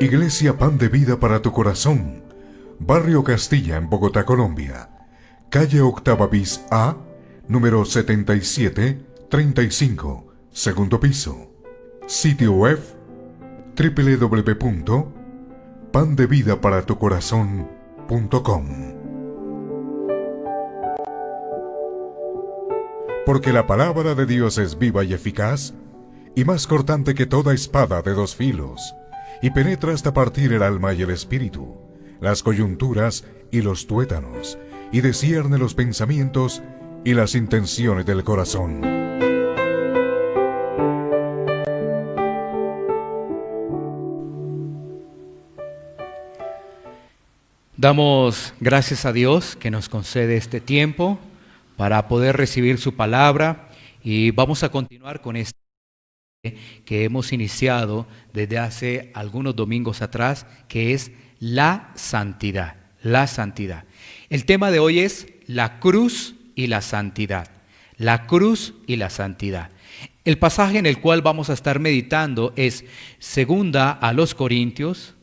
Iglesia Pan de Vida para tu Corazón, Barrio Castilla en Bogotá, Colombia. Calle Octava bis A, número 7735, segundo piso. Sitio web www.pandevidaparatucorazon.com. Porque la palabra de Dios es viva y eficaz, y más cortante que toda espada de dos filos, y penetra hasta partir el alma y el espíritu, las coyunturas y los tuétanos, y discierne los pensamientos y las intenciones del corazón. Damos gracias a Dios que nos concede este tiempo para poder recibir su palabra, y vamos a continuar con este que hemos iniciado desde hace algunos domingos atrás, que es la santidad, la santidad. El tema de hoy es la cruz y la santidad, la cruz y la santidad. El pasaje en el cual vamos a estar meditando es segunda a los Corintios,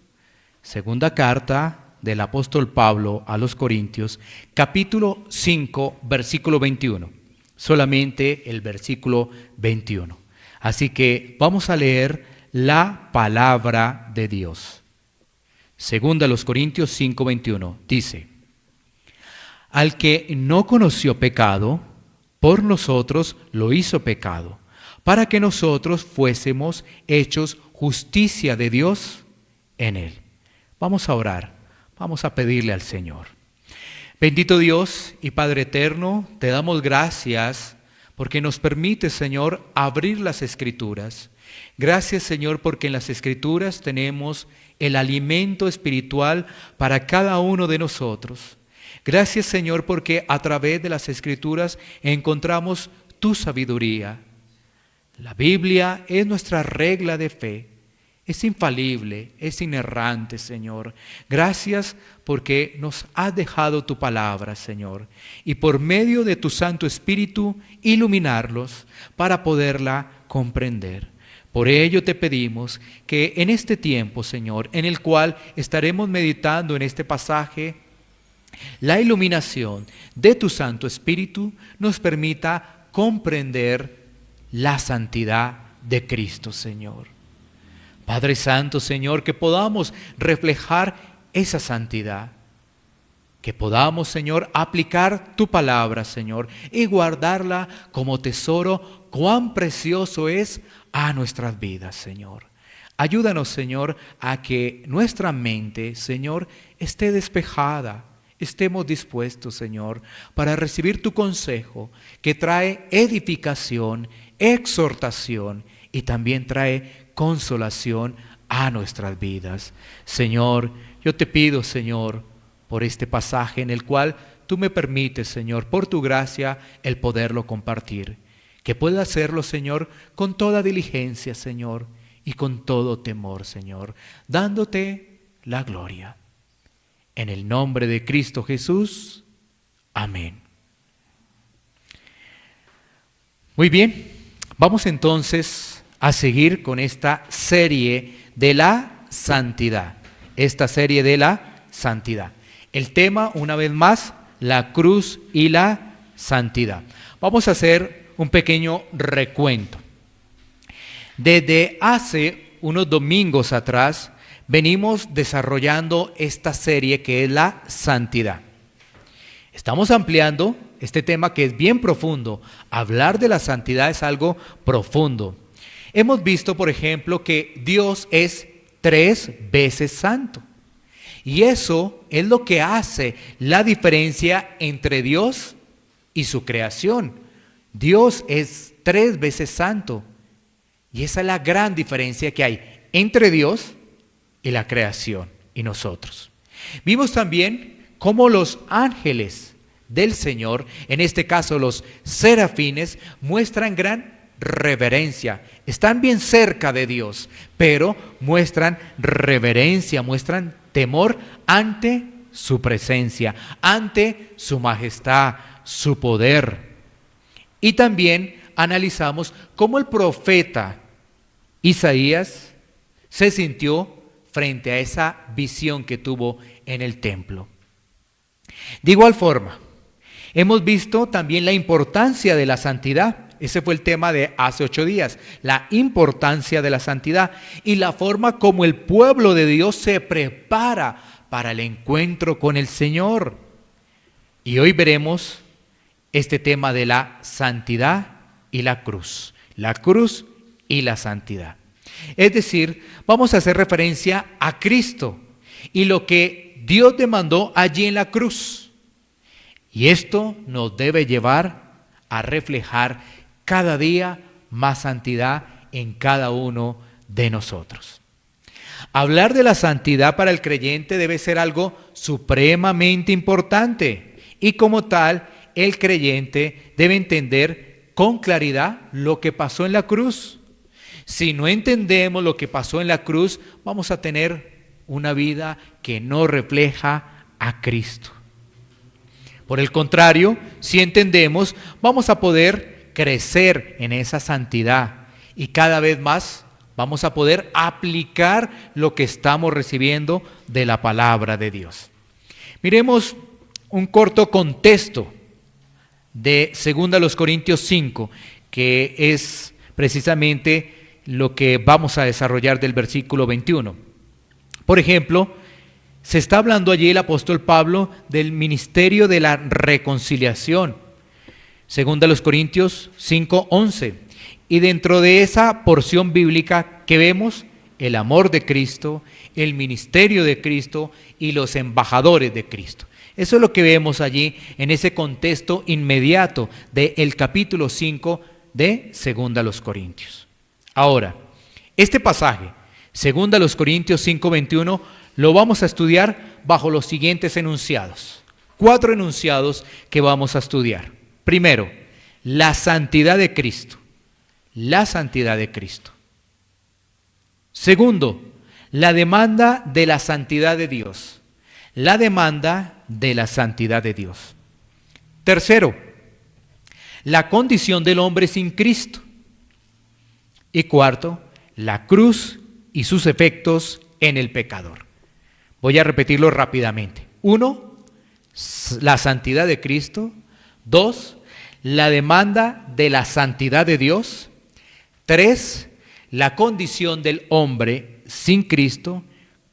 segunda carta del apóstol Pablo a los Corintios, capítulo 5, versículo 21, solamente el versículo 21. Así que vamos a leer la palabra de Dios. Segunda a los Corintios 5:21 dice: al que no conoció pecado, por nosotros lo hizo pecado, para que nosotros fuésemos hechos justicia de Dios en él. Vamos a orar, vamos a pedirle al Señor. Bendito Dios y Padre eterno, te damos gracias porque nos permite, Señor, abrir las Escrituras. Gracias, Señor, porque en las Escrituras tenemos el alimento espiritual para cada uno de nosotros. Gracias, Señor, porque a través de las Escrituras encontramos tu sabiduría. La Biblia es nuestra regla de fe. Es infalible, es inerrante, Señor. Gracias porque nos has dejado tu palabra, Señor, y por medio de tu Santo Espíritu iluminarlos para poderla comprender. Por ello te pedimos que en este tiempo, Señor, en el cual estaremos meditando en este pasaje, la iluminación de tu Santo Espíritu nos permita comprender la santidad de Cristo, Señor. Padre Santo, Señor, que podamos reflejar esa santidad, que podamos, Señor, aplicar tu palabra, Señor, y guardarla como tesoro, cuán precioso es a nuestras vidas, Señor. Ayúdanos, Señor, a que nuestra mente, Señor, esté despejada, estemos dispuestos, Señor, para recibir tu consejo, que trae edificación, exhortación y también trae consolación a nuestras vidas. Señor, yo te pido, Señor, por este pasaje en el cual tú me permites, Señor, por tu gracia, el poderlo compartir. Que pueda hacerlo, Señor, con toda diligencia, Señor, y con todo temor, Señor, dándote la gloria. En el nombre de Cristo Jesús. Amén. Muy bien, vamos entonces a seguir con esta serie de la santidad. Esta serie de la santidad. El tema, una vez más, la cruz y la santidad. Vamos a hacer un pequeño recuento. Desde hace unos domingos atrás, venimos desarrollando esta serie que es la santidad. Estamos ampliando este tema que es bien profundo. Hablar de la santidad es algo profundo. Hemos visto, por ejemplo, que Dios es 3 veces santo. Y eso es lo que hace la diferencia entre Dios y su creación. Dios es 3 veces santo. Y esa es la gran diferencia que hay entre Dios y la creación y nosotros. Vimos también cómo los ángeles del Señor, en este caso los serafines, muestran gran reverencia. Están bien cerca de Dios, pero muestran reverencia, muestran temor ante su presencia, ante su majestad, su poder. Y también analizamos cómo el profeta Isaías se sintió frente a esa visión que tuvo en el templo. De igual forma, hemos visto también la importancia de la santidad. Ese fue el tema de hace 8 días, la importancia de la santidad y la forma como el pueblo de Dios se prepara para el encuentro con el Señor. Y hoy veremos este tema de la santidad y la cruz y la santidad. Es decir, vamos a hacer referencia a Cristo y lo que Dios demandó allí en la cruz. Y esto nos debe llevar a reflejar cada día más santidad en cada uno de nosotros. Hablar de la santidad para el creyente debe ser algo supremamente importante y como tal, el creyente debe entender con claridad lo que pasó en la cruz. Si no entendemos lo que pasó en la cruz, vamos a tener una vida que no refleja a Cristo. Por el contrario, si entendemos, vamos a poder crecer en esa santidad y cada vez más vamos a poder aplicar lo que estamos recibiendo de la palabra de Dios. Miremos un corto contexto de 2 Corintios 5, que es precisamente lo que vamos a desarrollar del versículo 21. Por ejemplo, se está hablando allí el apóstol Pablo del ministerio de la reconciliación. 2 Corintios 5:11. Y dentro de esa porción bíblica que vemos el amor de Cristo, el ministerio de Cristo y los embajadores de Cristo. Eso es lo que vemos allí en ese contexto inmediato del capítulo 5 de 2 Corintios. Ahora, este pasaje, 2 Corintios 5:21, lo vamos a estudiar bajo los siguientes enunciados. 4 enunciados que vamos a estudiar. Primero, la santidad de Cristo. La santidad de Cristo. Segundo, la demanda de la santidad de Dios. La demanda de la santidad de Dios. Tercero, la condición del hombre sin Cristo. Y cuarto, la cruz y sus efectos en el pecador. Voy a repetirlo rápidamente. 1, la santidad de Cristo. 2, la demanda de la santidad de Dios. 3, la condición del hombre sin Cristo.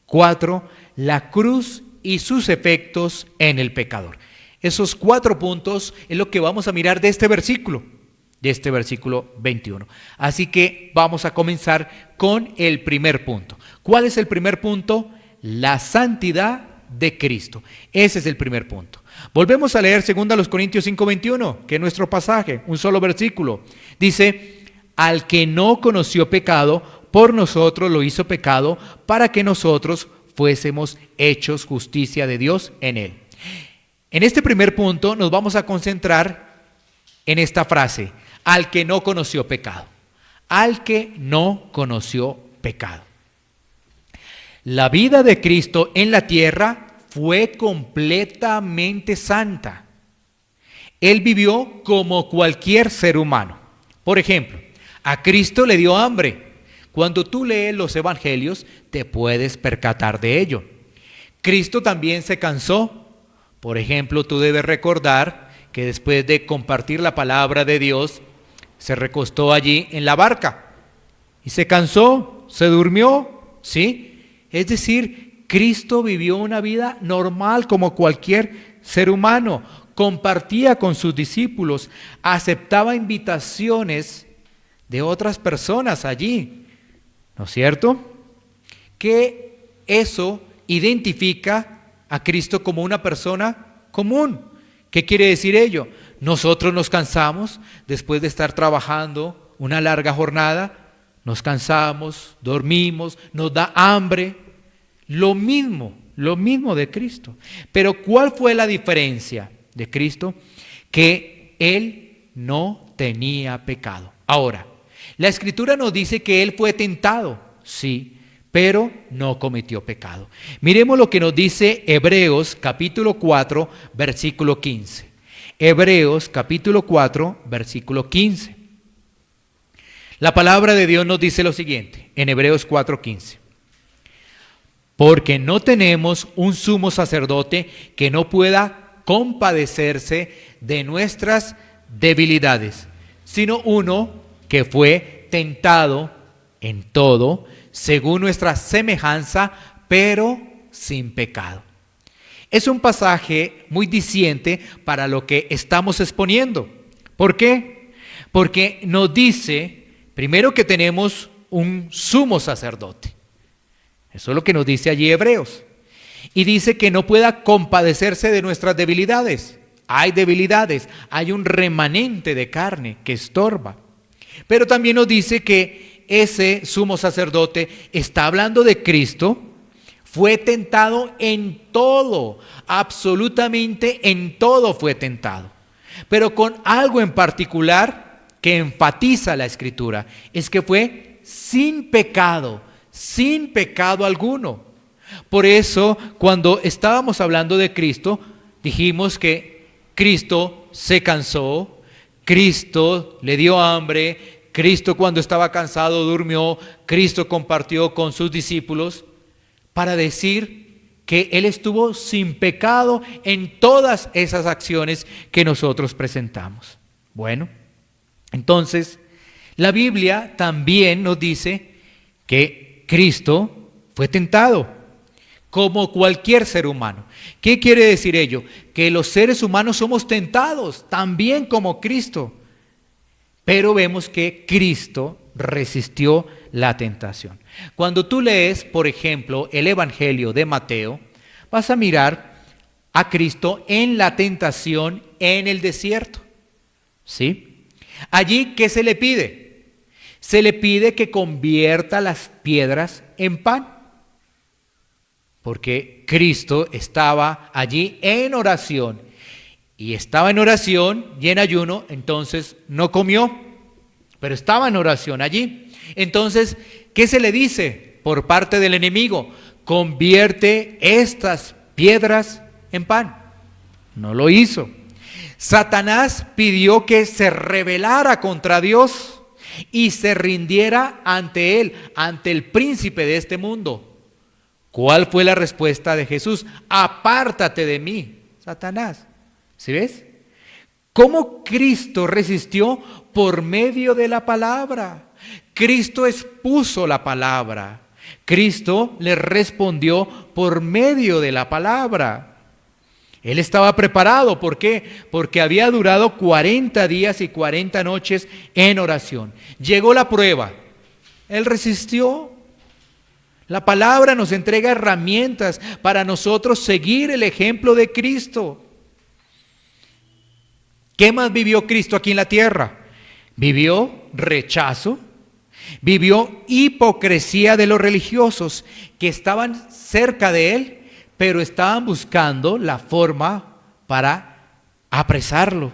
4, la cruz y sus efectos en el pecador. Esos 4 puntos es lo que vamos a mirar de este versículo 21. Así que vamos a comenzar con el primer punto. ¿Cuál es el primer punto? La santidad de Cristo. Ese es el primer punto. Volvemos a leer 2 Corintios 5:21, que es nuestro pasaje, un solo versículo. Dice, al que no conoció pecado, por nosotros lo hizo pecado, para que nosotros fuésemos hechos justicia de Dios en él. En este primer punto nos vamos a concentrar en esta frase, al que no conoció pecado. Al que no conoció pecado. La vida de Cristo en la tierra fue completamente santa. Él vivió como cualquier ser humano. Por ejemplo, a Cristo le dio hambre. Cuando tú lees los evangelios, te puedes percatar de ello. Cristo también se cansó. Por ejemplo, tú debes recordar que después de compartir la palabra de Dios, se recostó allí en la barca y se cansó, se durmió, ¿sí? Es decir, Cristo vivió una vida normal como cualquier ser humano, compartía con sus discípulos, aceptaba invitaciones de otras personas allí, ¿no es cierto? Que eso identifica a Cristo como una persona común. ¿Qué quiere decir ello? Nosotros nos cansamos después de estar trabajando una larga jornada, nos cansamos, dormimos, nos da hambre. Lo mismo de Cristo. Pero ¿cuál fue la diferencia de Cristo? Que Él no tenía pecado. Ahora, la Escritura nos dice que Él fue tentado, sí, pero no cometió pecado. Miremos lo que nos dice Hebreos capítulo 4, versículo 15. Hebreos capítulo 4, versículo 15. La palabra de Dios nos dice lo siguiente, en Hebreos 4, 15. porque no tenemos un sumo sacerdote que no pueda compadecerse de nuestras debilidades, sino uno que fue tentado en todo, según nuestra semejanza, pero sin pecado. Es un pasaje muy diciente para lo que estamos exponiendo. ¿Por qué? Porque nos dice, primero, que tenemos un sumo sacerdote. Eso es lo que nos dice allí Hebreos. Y dice que no pueda compadecerse de nuestras debilidades. Hay debilidades, hay un remanente de carne que estorba. Pero también nos dice que ese sumo sacerdote está hablando de Cristo. Fue tentado en todo, absolutamente en todo fue tentado. Pero con algo en particular que enfatiza la Escritura, es que fue sin pecado alguno. Por eso, cuando estábamos hablando de Cristo, dijimos que Cristo se cansó, Cristo le dio hambre, Cristo cuando estaba cansado durmió, Cristo compartió con sus discípulos, para decir que Él estuvo sin pecado en todas esas acciones que nosotros presentamos. Bueno, entonces, la Biblia también nos dice que Cristo fue tentado, como cualquier ser humano. ¿Qué quiere decir ello? Que los seres humanos somos tentados, también como Cristo. Pero vemos que Cristo resistió la tentación. Cuando tú lees, por ejemplo, el Evangelio de Mateo, vas a mirar a Cristo en la tentación en el desierto. ¿Sí? Allí, ¿qué se le pide? Se le pide que convierta las piedras en pan. Porque Cristo estaba allí en oración. Y estaba en oración y en ayuno, entonces no comió, pero estaba en oración allí. Entonces, ¿qué se le dice por parte del enemigo? Convierte estas piedras en pan. No lo hizo. Satanás pidió que se rebelara contra Dios y se rindiera ante él, ante el príncipe de este mundo. ¿Cuál fue la respuesta de Jesús? Apártate de mí, Satanás. ¿Sí ves? ¿Cómo Cristo resistió? Por medio de la palabra. Cristo expuso la palabra. Cristo le respondió por medio de la palabra. Él estaba preparado. ¿Por qué? Porque había durado 40 días y 40 noches en oración. Llegó la prueba. Él resistió. La palabra nos entrega herramientas para nosotros seguir el ejemplo de Cristo. ¿Qué más vivió Cristo aquí en la tierra? Vivió rechazo, vivió hipocresía de los religiosos que estaban cerca de él, pero estaban buscando la forma para apresarlo.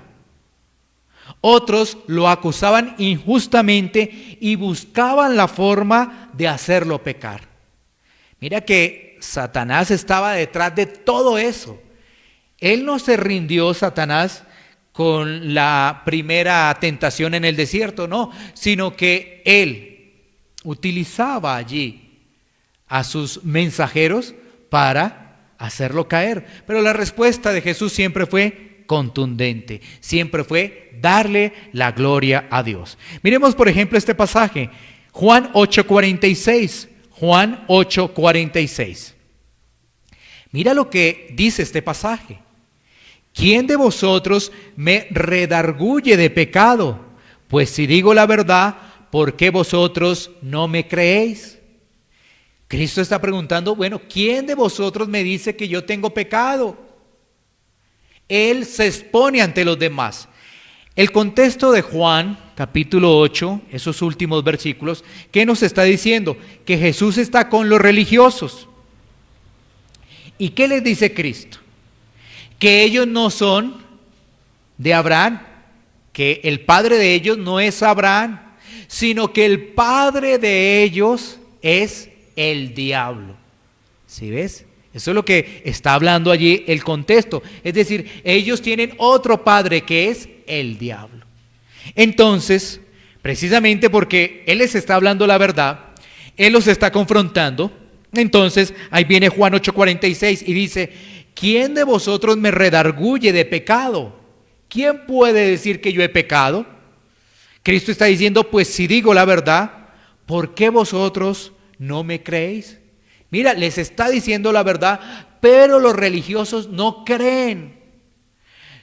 Otros lo acusaban injustamente y buscaban la forma de hacerlo pecar. Mira que Satanás estaba detrás de todo eso. Él no se rindió, Satanás, con la primera tentación en el desierto, no, sino que él utilizaba allí a sus mensajeros para hacerlo caer. Pero la respuesta de Jesús siempre fue contundente, siempre fue darle la gloria a Dios. Miremos, por ejemplo, este pasaje, Juan 8:46. Juan 8:46. Mira lo que dice este pasaje. ¿Quién de vosotros me redarguye de pecado? Pues si digo la verdad, ¿por qué vosotros no me creéis? Cristo está preguntando, bueno, ¿quién de vosotros me dice que yo tengo pecado? Él se expone ante los demás. El contexto de Juan, capítulo 8, esos últimos versículos, ¿qué nos está diciendo? Que Jesús está con los religiosos. ¿Y qué les dice Cristo? Que ellos no son de Abraham, que el padre de ellos no es Abraham, sino que el padre de ellos es el diablo. ¿Sí ves? Eso es lo que está hablando allí el contexto. Es decir, ellos tienen otro padre que es el diablo. Entonces, precisamente porque Él les está hablando la verdad, Él los está confrontando, Entonces, ahí viene Juan 8:46 y dice: ¿quién de vosotros me redarguye de pecado? ¿Quién puede decir que yo he pecado? Cristo está diciendo: pues si digo la verdad, ¿por qué vosotros no me creéis? Mira, les está diciendo la verdad, pero los religiosos no creen.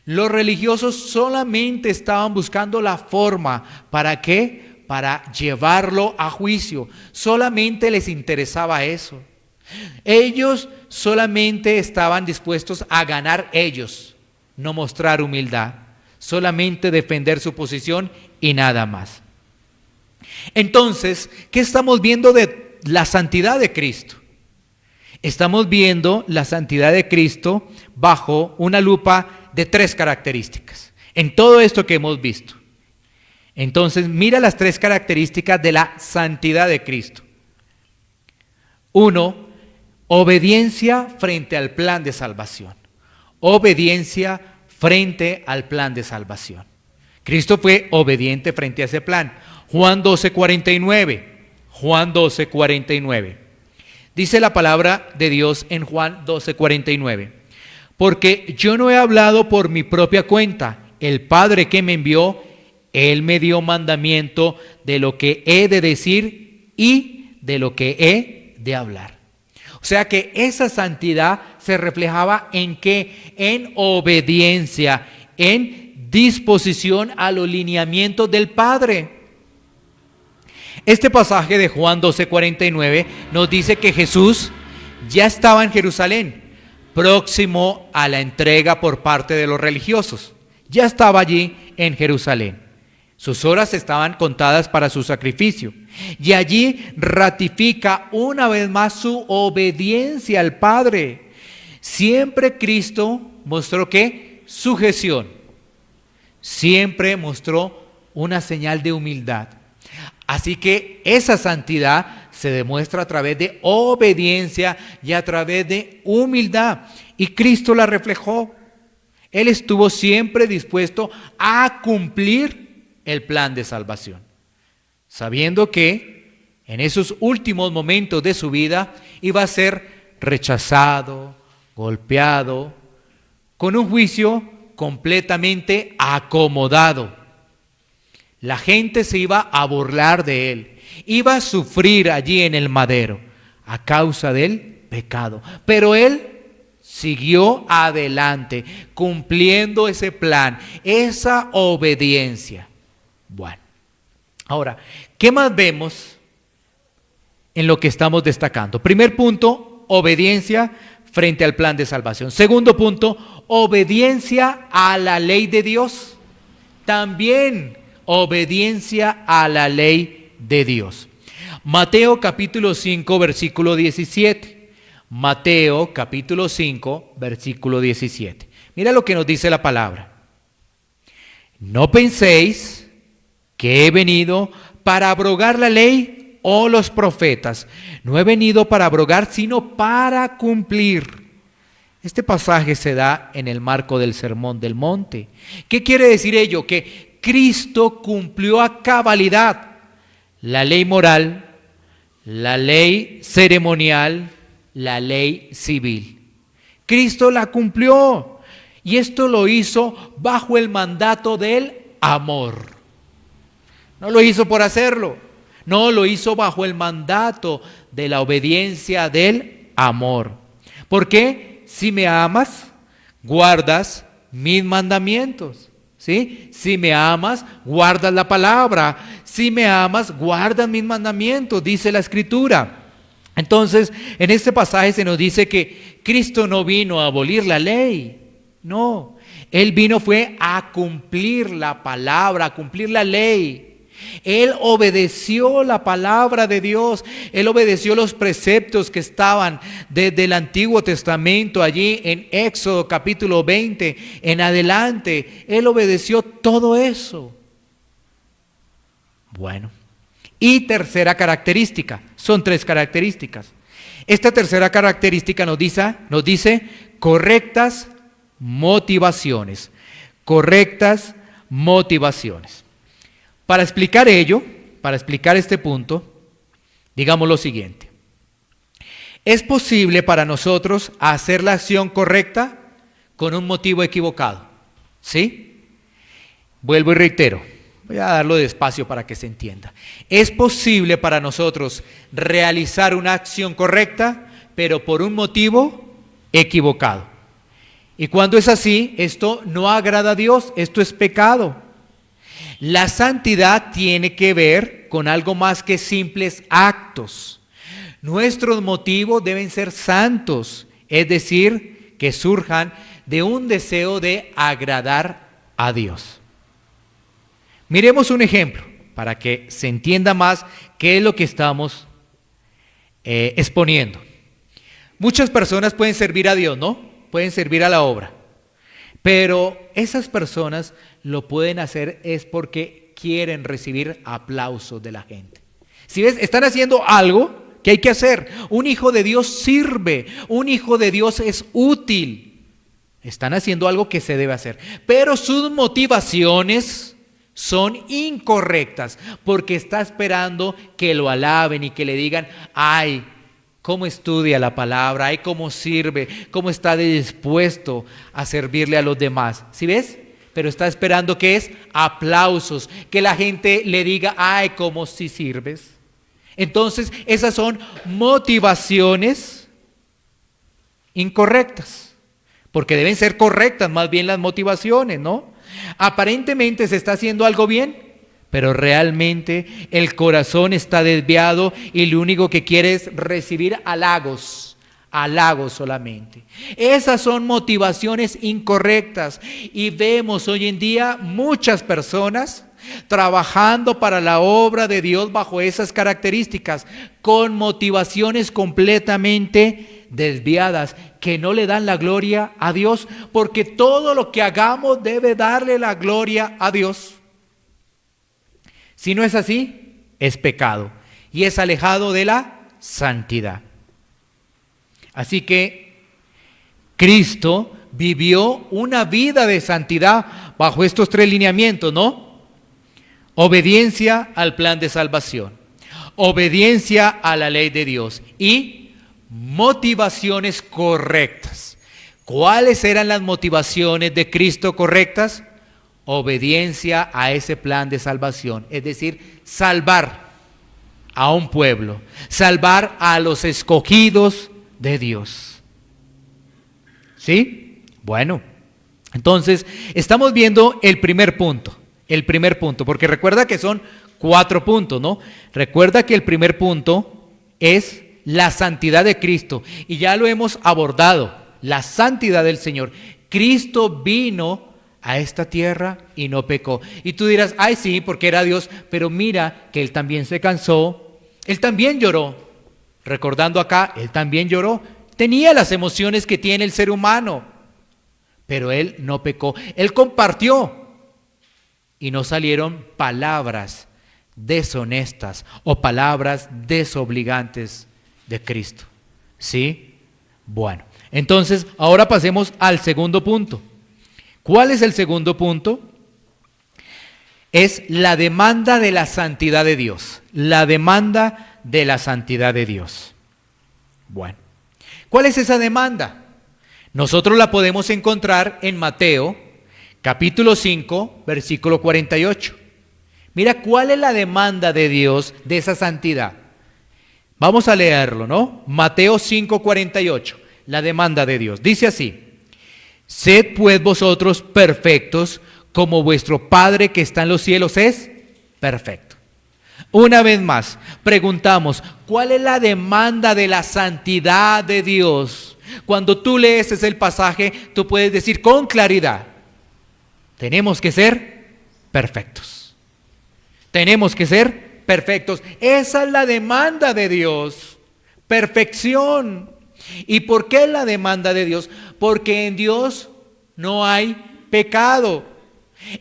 Los religiosos solamente estaban buscando la forma. ¿Para qué? Para llevarlo a juicio. Solamente les interesaba eso. Ellos solamente estaban dispuestos a ganar ellos, no mostrar humildad, solamente defender su posición y nada más. Entonces, ¿qué estamos viendo de la santidad de Cristo? Estamos viendo la santidad de Cristo bajo una lupa de 3 características. En todo esto que hemos visto. Entonces, mira las 3 características de la santidad de Cristo. 1, obediencia frente al plan de salvación. Obediencia frente al plan de salvación. Cristo fue obediente frente a ese plan. Juan 12:49. Juan 12:49. Dice la palabra de Dios en Juan 12:49. Porque yo no he hablado por mi propia cuenta. El Padre que me envió, Él me dio mandamiento de lo que he de decir y de lo que he de hablar. O sea que esa santidad se reflejaba en qué, en obediencia, en disposición a los lineamientos del Padre. Este pasaje de Juan 12:49 nos dice que Jesús ya estaba en Jerusalén, próximo a la entrega por parte de los religiosos. Ya estaba allí en Jerusalén. Sus horas estaban contadas para su sacrificio. Y allí ratifica una vez más su obediencia al Padre. Siempre Cristo mostró ¿qué? Sujeción. Siempre mostró una señal de humildad. Así que esa santidad se demuestra a través de obediencia y a través de humildad. Y Cristo la reflejó. Él estuvo siempre dispuesto a cumplir el plan de salvación, sabiendo que en esos últimos momentos de su vida iba a ser rechazado, golpeado, con un juicio completamente acomodado. La gente se iba a burlar de él, iba a sufrir allí en el madero a causa del pecado, pero él siguió adelante, cumpliendo ese plan, esa obediencia. Bueno, ahora, ¿qué más vemos en lo que estamos destacando? Primer punto, obediencia frente al plan de salvación. Segundo punto, obediencia a la ley de Dios. También obediencia a la ley de Dios. Mateo capítulo 5, versículo 17. Mateo capítulo 5, versículo 17. Mira lo que nos dice la palabra. No penséis que he venido para abrogar la ley o los profetas. No he venido para abrogar, sino para cumplir. Este pasaje se da en el marco del Sermón del Monte. ¿Qué quiere decir ello? Que Cristo cumplió a cabalidad la ley moral, la ley ceremonial, la ley civil. Cristo la cumplió y esto lo hizo bajo el mandato del amor. No lo hizo por hacerlo, no, lo hizo bajo el mandato de la obediencia del amor. ¿Por qué? Si me amas, guardas mis mandamientos. ¿Sí? Si me amas, guardas la palabra. Si me amas, guardas mis mandamientos, dice la Escritura. Entonces, en este pasaje se nos dice que Cristo no vino a abolir la ley. No, Él vino fue a cumplir la palabra, a cumplir la ley. Él obedeció la palabra de Dios, Él obedeció los preceptos que estaban desde el Antiguo Testamento, allí en Éxodo capítulo 20 en adelante. Él obedeció todo eso. Bueno, y tercera característica, son 3 características. Esta tercera característica nos dice correctas motivaciones, correctas motivaciones. Para explicar ello, para explicar este punto, digamos lo siguiente. Es posible para nosotros hacer la acción correcta con un motivo equivocado. ¿Sí? Vuelvo y reitero. Voy a darlo despacio para que se entienda. Es posible para nosotros realizar una acción correcta, pero por un motivo equivocado. Y cuando es así, esto no agrada a Dios, esto es pecado. La santidad tiene que ver con algo más que simples actos. Nuestros motivos deben ser santos, es decir, que surjan de un deseo de agradar a Dios. Miremos un ejemplo para que se entienda más qué es lo que estamos exponiendo. Muchas personas pueden servir a Dios, ¿no? Pueden servir a la obra. Pero esas personas lo pueden hacer es porque quieren recibir aplausos de la gente. Si ves, están haciendo algo que hay que hacer. Un hijo de Dios sirve, un hijo de Dios es útil. Están haciendo algo que se debe hacer. Pero sus motivaciones son incorrectas porque está esperando que lo alaben y que le digan, ay, cómo estudia la palabra, ay, cómo sirve, cómo está dispuesto a servirle a los demás. ¿Sí ves? Pero está esperando que es aplausos, que la gente le diga, ay, cómo sí sirves. Entonces, esas son motivaciones incorrectas, porque deben ser correctas más bien las motivaciones, ¿no? Aparentemente se está haciendo algo bien, pero realmente el corazón está desviado y lo único que quiere es recibir halagos solamente. Esas son motivaciones incorrectas y vemos hoy en día muchas personas trabajando para la obra de Dios bajo esas características, con motivaciones completamente desviadas, que no le dan la gloria a Dios, porque todo lo que hagamos debe darle la gloria a Dios. Si no es así, es pecado y es alejado de la santidad. Así que Cristo vivió una vida de santidad bajo estos tres lineamientos, ¿no? Obediencia al plan de salvación, obediencia a la ley de Dios y motivaciones correctas. ¿Cuáles eran las motivaciones de Cristo correctas? Obediencia a ese plan de salvación, es decir, salvar a un pueblo, salvar a los escogidos de Dios. ¿Sí? Bueno, entonces estamos viendo el primer punto, porque recuerda que son 4 puntos, ¿no? Recuerda que el primer punto es la santidad de Cristo y ya lo hemos abordado, la santidad del Señor. Cristo vino a esta tierra y no pecó. Y tú dirás, ay sí, porque era Dios, pero mira que Él también se cansó, Él también lloró. Recordando acá, Él también lloró, tenía las emociones que tiene el ser humano, pero Él no pecó, Él compartió y no salieron palabras deshonestas o palabras desobligantes de Cristo. ¿Sí? Bueno, entonces ahora pasemos al segundo punto. ¿Cuál es el segundo punto? Es la demanda de la santidad de Dios. La demanda de la santidad de Dios. Bueno, ¿cuál es esa demanda? Nosotros la podemos encontrar en Mateo, capítulo 5, versículo 48. Mira cuál es la demanda de Dios de esa santidad. Vamos a leerlo, ¿no? Mateo 5, 48, la demanda de Dios. Dice así: sed pues vosotros perfectos, como vuestro Padre que está en los cielos es perfecto. Una vez más, preguntamos, ¿cuál es la demanda de la santidad de Dios? Cuando tú lees el pasaje, tú puedes decir con claridad, tenemos que ser perfectos. Tenemos que ser perfectos. Esa es la demanda de Dios, perfección. ¿Y por qué es la demanda de Dios? Porque en Dios no hay pecado.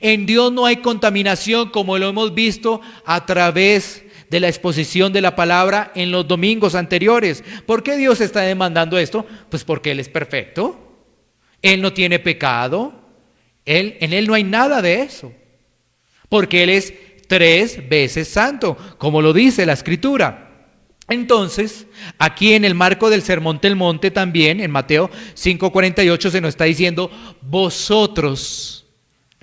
En Dios no hay contaminación, como lo hemos visto a través de la exposición de la palabra en los domingos anteriores. ¿Por qué Dios está demandando esto? Pues porque Él es perfecto. Él no tiene pecado. En Él no hay nada de eso. Porque Él es 3 veces santo, como lo dice la Escritura. Entonces, aquí en el marco del Sermón del Monte también, en Mateo 5:48 se nos está diciendo, vosotros,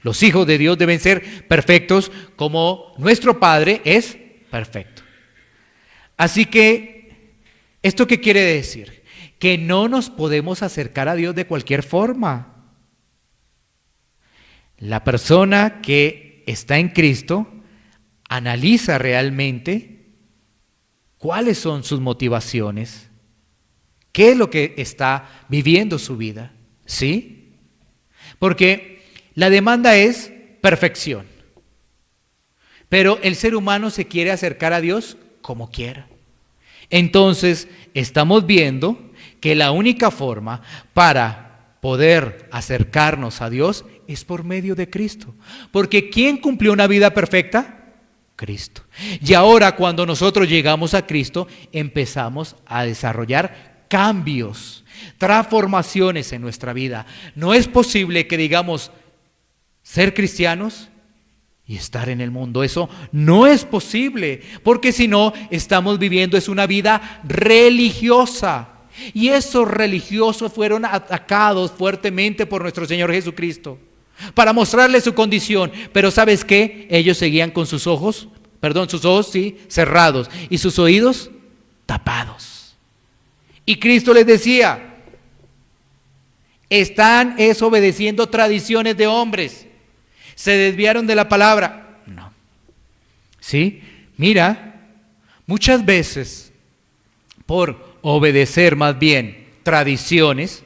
los hijos de Dios, deben ser perfectos como nuestro Padre es perfecto. Así que, ¿esto qué quiere decir? Que no nos podemos acercar a Dios de cualquier forma. La persona que está en Cristo analiza realmente cuáles son sus motivaciones, qué es lo que está viviendo su vida, ¿sí? Porque la demanda es perfección, pero el ser humano se quiere acercar a Dios como quiera. Entonces, estamos viendo que la única forma para poder acercarnos a Dios es por medio de Cristo. Porque ¿quién cumplió una vida perfecta? Cristo. Y ahora cuando nosotros llegamos a Cristo, empezamos a desarrollar cambios, transformaciones en nuestra vida. No es posible que digamos ser cristianos y estar en el mundo. Eso no es posible, porque si no, estamos viviendo es una vida religiosa. Y esos religiosos fueron atacados fuertemente por nuestro Señor Jesucristo para mostrarle su condición. Pero ¿sabes qué? Ellos seguían con sus ojos sí, cerrados y sus oídos tapados. Y Cristo les decía, están obedeciendo tradiciones de hombres. ¿Se desviaron de la palabra? No. ¿Sí? Mira, muchas veces por obedecer más bien tradiciones,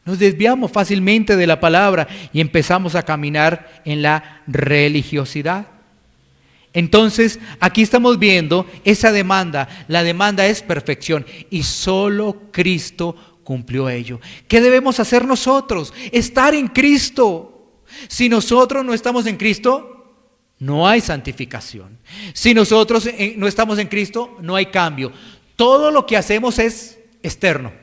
nos desviamos fácilmente de la palabra y empezamos a caminar en la religiosidad. Entonces, aquí estamos viendo esa demanda. La demanda es perfección y solo Cristo cumplió ello. ¿Qué debemos hacer nosotros? Estar en Cristo. Si nosotros no estamos en Cristo, no hay santificación. Si nosotros no estamos en Cristo, no hay cambio. Todo lo que hacemos es externo.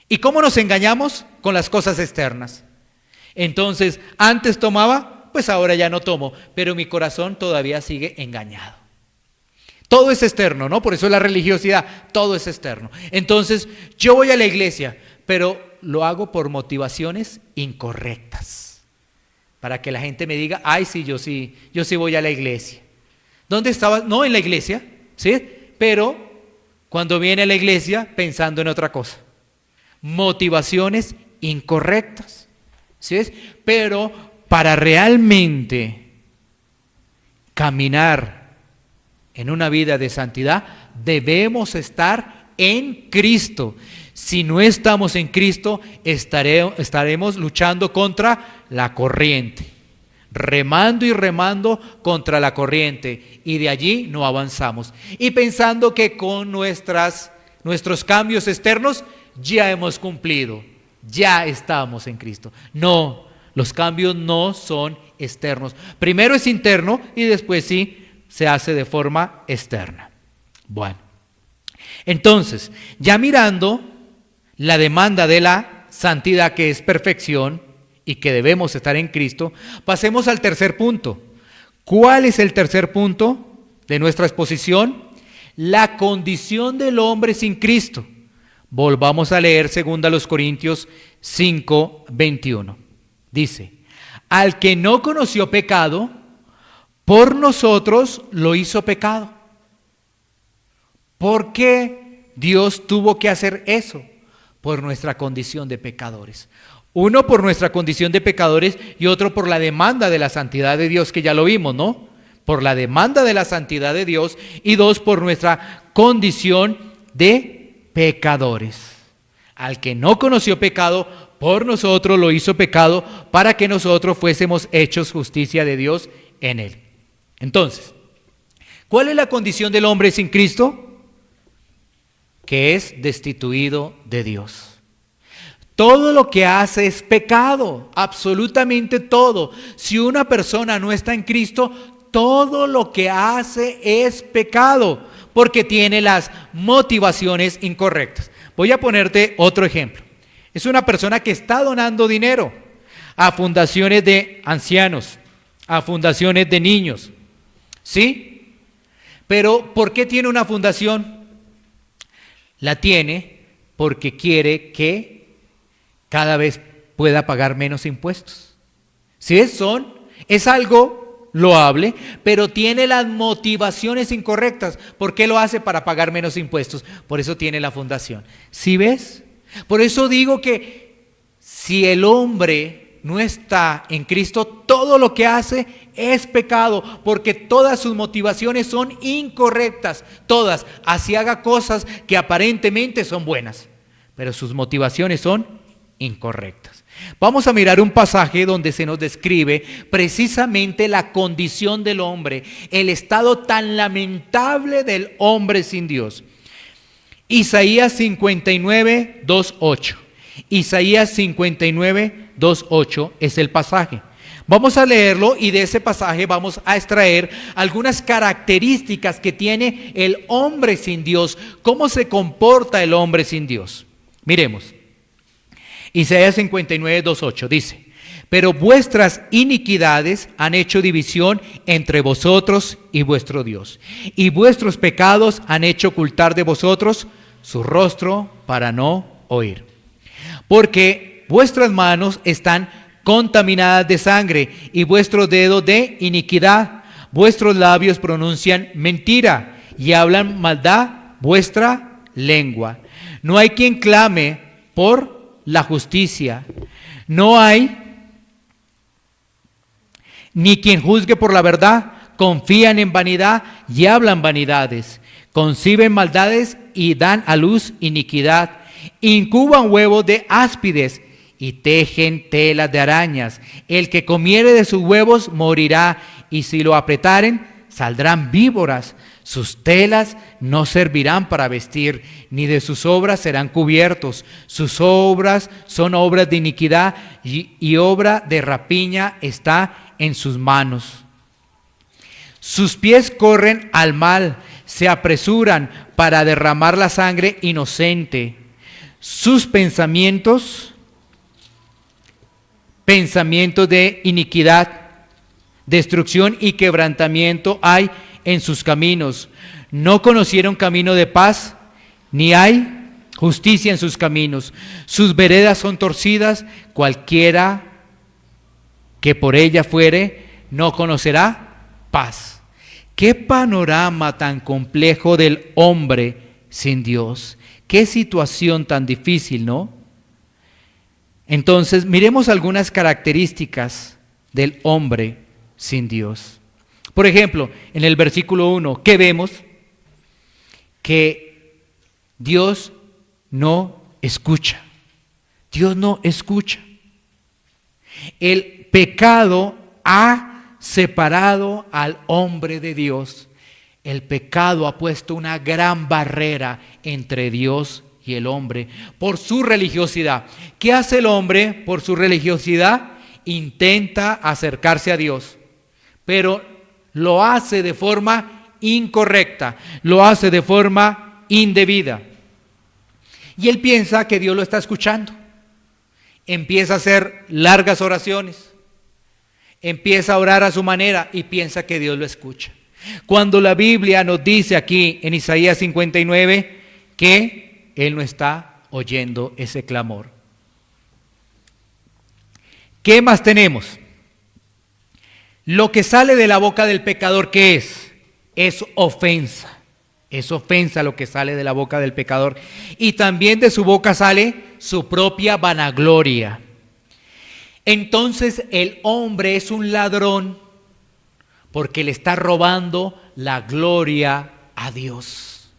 ¿Y cómo nos engañamos? Con las cosas externas. Entonces, antes tomaba, pues ahora ya no tomo, pero mi corazón todavía sigue engañado. Todo es externo, ¿no? Por eso es la religiosidad, todo es externo. Entonces, yo voy a la iglesia, pero lo hago por motivaciones incorrectas. Para que la gente me diga, ay, sí, yo sí voy a la iglesia. ¿Dónde estabas? No, en la iglesia, ¿sí? Pero cuando viene a la iglesia pensando en otra cosa. Motivaciones incorrectas, ¿sí ves? Pero para realmente caminar en una vida de santidad, debemos estar en Cristo. Si no estamos en Cristo, estaremos luchando contra la corriente, remando y remando contra la corriente, y de allí no avanzamos. Y pensando que con nuestros cambios externos ya hemos cumplido, ya estamos en Cristo. No, los cambios no son externos. Primero es interno y después sí se hace de forma externa. Bueno, entonces, ya mirando la demanda de la santidad, que es perfección y que debemos estar en Cristo, pasemos al tercer punto. ¿Cuál es el tercer punto de nuestra exposición? La condición del hombre sin Cristo. Volvamos a leer 2 Corintios 5:21. Dice, al que no conoció pecado, por nosotros lo hizo pecado. ¿Por qué Dios tuvo que hacer eso? Por nuestra condición de pecadores. Uno por nuestra condición de pecadores y otro por la demanda de la santidad de Dios, que ya lo vimos, ¿no? Por la demanda de la santidad de Dios, y dos, por nuestra condición de pecadores. Al que no conoció pecado, por nosotros lo hizo pecado, para que nosotros fuésemos hechos justicia de Dios en él. Entonces, ¿cuál es la condición del hombre sin Cristo? Que es destituido de Dios. Todo lo que hace es pecado, absolutamente todo. Si una persona no está en Cristo, todo lo que hace es pecado, porque tiene las motivaciones incorrectas. Voy a ponerte otro ejemplo. Es una persona que está donando dinero a fundaciones de ancianos, a fundaciones de niños, ¿sí? Pero ¿por qué tiene una fundación? La tiene porque quiere que cada vez pueda pagar menos impuestos. ¿Sí ves? Es algo loable, pero tiene las motivaciones incorrectas. ¿Por qué lo hace? Para pagar menos impuestos. Por eso tiene la fundación. ¿Sí ves? Por eso digo que si el hombre no está en Cristo, todo lo que hace es pecado, porque todas sus motivaciones son incorrectas, todas, así haga cosas que aparentemente son buenas, pero sus motivaciones son incorrectas. Vamos a mirar un pasaje donde se nos describe precisamente la condición del hombre, el estado tan lamentable del hombre sin Dios. Isaías 59, 2:8. Isaías 59, 2:8 es el pasaje. Vamos a leerlo y de ese pasaje vamos a extraer algunas características que tiene el hombre sin Dios, cómo se comporta el hombre sin Dios. Miremos. Isaías 59, 2:8 dice: pero vuestras iniquidades han hecho división entre vosotros y vuestro Dios, y vuestros pecados han hecho ocultar de vosotros su rostro para no oír. Porque vuestras manos están contaminadas de sangre y vuestros dedos de iniquidad. Vuestros labios pronuncian mentira y hablan maldad vuestra lengua. No hay quien clame por la justicia. No hay ni quien juzgue por la verdad. Confían en vanidad y hablan vanidades. Conciben maldades y dan a luz iniquidad. Incuban huevos de áspides y tejen telas de arañas. El que comiere de sus huevos morirá, y si lo apretaren, saldrán víboras. Sus telas no servirán para vestir, ni de sus obras serán cubiertos. Sus obras son obras de iniquidad, y obra de rapiña está en sus manos. Sus pies corren al mal, se apresuran para derramar la sangre inocente. Sus pensamientos de iniquidad, destrucción y quebrantamiento hay en sus caminos. No conocieron camino de paz, ni hay justicia en sus caminos. Sus veredas son torcidas, cualquiera que por ella fuere no conocerá paz. Qué panorama tan complejo del hombre sin Dios. Qué situación tan difícil, ¿no? Entonces, miremos algunas características del hombre sin Dios. Por ejemplo, en el versículo 1, ¿qué vemos? Que Dios no escucha. Dios no escucha. El pecado ha separado al hombre de Dios. El pecado ha puesto una gran barrera entre Dios y el hombre por su religiosidad. ¿Qué hace el hombre por su religiosidad? Intenta acercarse a Dios, pero lo hace de forma incorrecta, lo hace de forma indebida. Y él piensa que Dios lo está escuchando. Empieza a hacer largas oraciones, empieza a orar a su manera y piensa que Dios lo escucha. Cuando la Biblia nos dice aquí en Isaías 59 que Él no está oyendo ese clamor. ¿Qué más tenemos? Lo que sale de la boca del pecador, ¿qué es? Es ofensa. Es ofensa lo que sale de la boca del pecador. Y también de su boca sale su propia vanagloria. Entonces el hombre es un ladrón porque le está robando la gloria a Dios.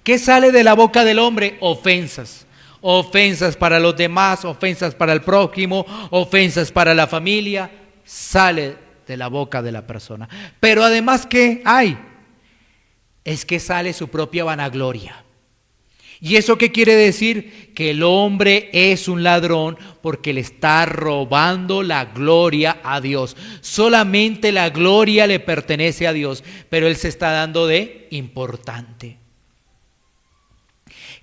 ¿Qué sale de la boca del hombre? Ofensas. Ofensas para los demás, ofensas para el prójimo, ofensas para la familia. Sale de la boca de la persona. Pero además, ¿qué hay? Es que sale su propia vanagloria. ¿Y eso qué quiere decir? Que el hombre es un ladrón porque le está robando la gloria a Dios. Solamente la gloria le pertenece a Dios, pero él se está dando de importante.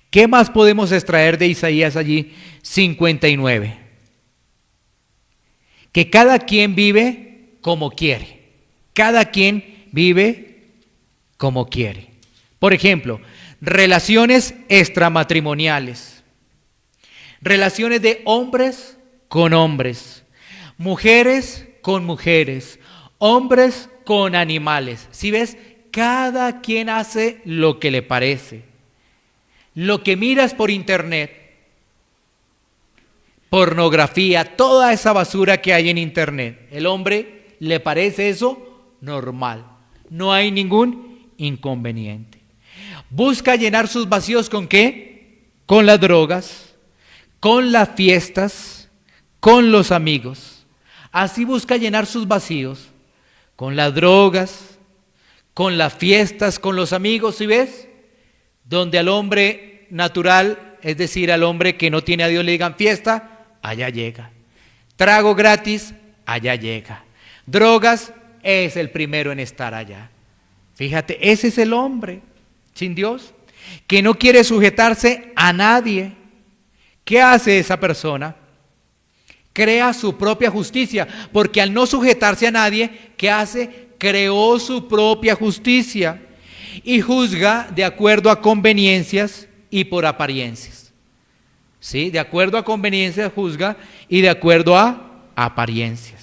¿Qué más podemos extraer de Isaías allí 59? Que cada quien vive como quiere. Cada quien vive como quiere. Por ejemplo, relaciones extramatrimoniales, relaciones de hombres con hombres, mujeres con mujeres, hombres con animales. ¿Sí ves? Cada quien hace lo que le parece. Lo que miras por internet, pornografía, toda esa basura que hay en internet, el hombre le parece eso normal. No hay ningún inconveniente. Busca llenar sus vacíos ¿con qué? Con las drogas, con las fiestas, con los amigos. Así busca llenar sus vacíos con las drogas, con las fiestas, con los amigos, ¿sí ves? Donde al hombre natural, es decir, al hombre que no tiene a Dios le digan fiesta, allá llega. Trago gratis, allá llega. Drogas, es el primero en estar allá. Fíjate, ese es el hombre sin Dios, que no quiere sujetarse a nadie. ¿Qué hace esa persona? Crea su propia justicia, porque al no sujetarse a nadie, ¿qué hace? Creó su propia justicia y juzga de acuerdo a conveniencias y por apariencias. ¿Sí? De acuerdo a conveniencias juzga y de acuerdo a apariencias.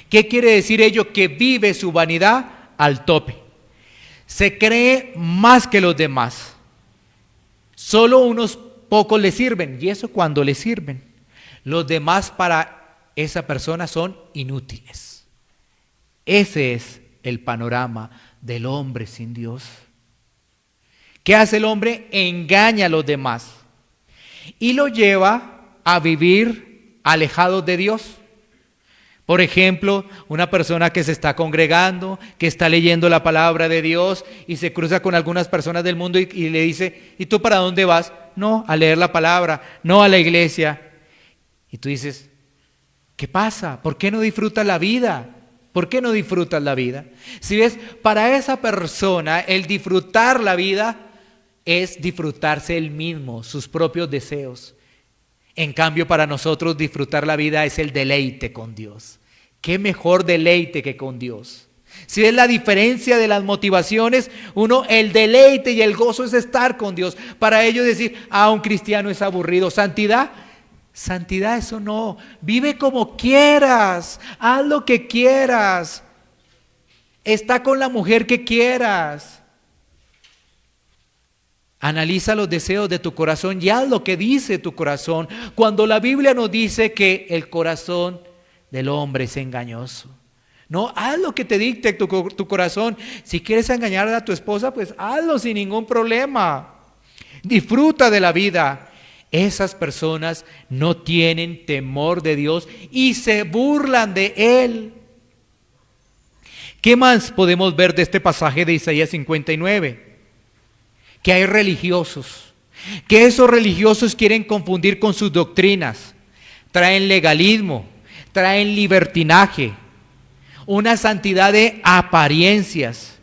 ¿Qué quiere decir ello? Que vive su vanidad al tope. Se cree más que los demás. Solo unos pocos le sirven, y eso cuando le sirven. Los demás para esa persona son inútiles. Ese es el panorama del hombre sin Dios. ¿Qué hace el hombre? Engaña a los demás y lo lleva a vivir alejados de Dios. Por ejemplo, una persona que se está congregando, que está leyendo la palabra de Dios y se cruza con algunas personas del mundo y le dice, ¿y tú para dónde vas? No, a leer la palabra, no a la iglesia. Y tú dices, ¿qué pasa? ¿Por qué no disfrutas la vida? ¿Por qué no disfrutas la vida? Si ves, para esa persona el disfrutar la vida es disfrutarse él mismo, sus propios deseos. En cambio, para nosotros disfrutar la vida es el deleite con Dios. ¿Qué mejor deleite que con Dios? Si ves la diferencia de las motivaciones, uno, el deleite y el gozo es estar con Dios. Para ellos decir, un cristiano es aburrido. ¿Santidad? Santidad, eso no. Vive como quieras, haz lo que quieras, está con la mujer que quieras. Analiza los deseos de tu corazón y haz lo que dice tu corazón. Cuando la Biblia nos dice que el corazón del hombre es engañoso. No, haz lo que te dicte tu corazón. Si quieres engañar a tu esposa, pues hazlo sin ningún problema. Disfruta de la vida. Esas personas no tienen temor de Dios y se burlan de Él. ¿Qué más podemos ver de este pasaje de Isaías 59? Que hay religiosos, que esos religiosos quieren confundir con sus doctrinas, traen legalismo, traen libertinaje, una santidad de apariencias.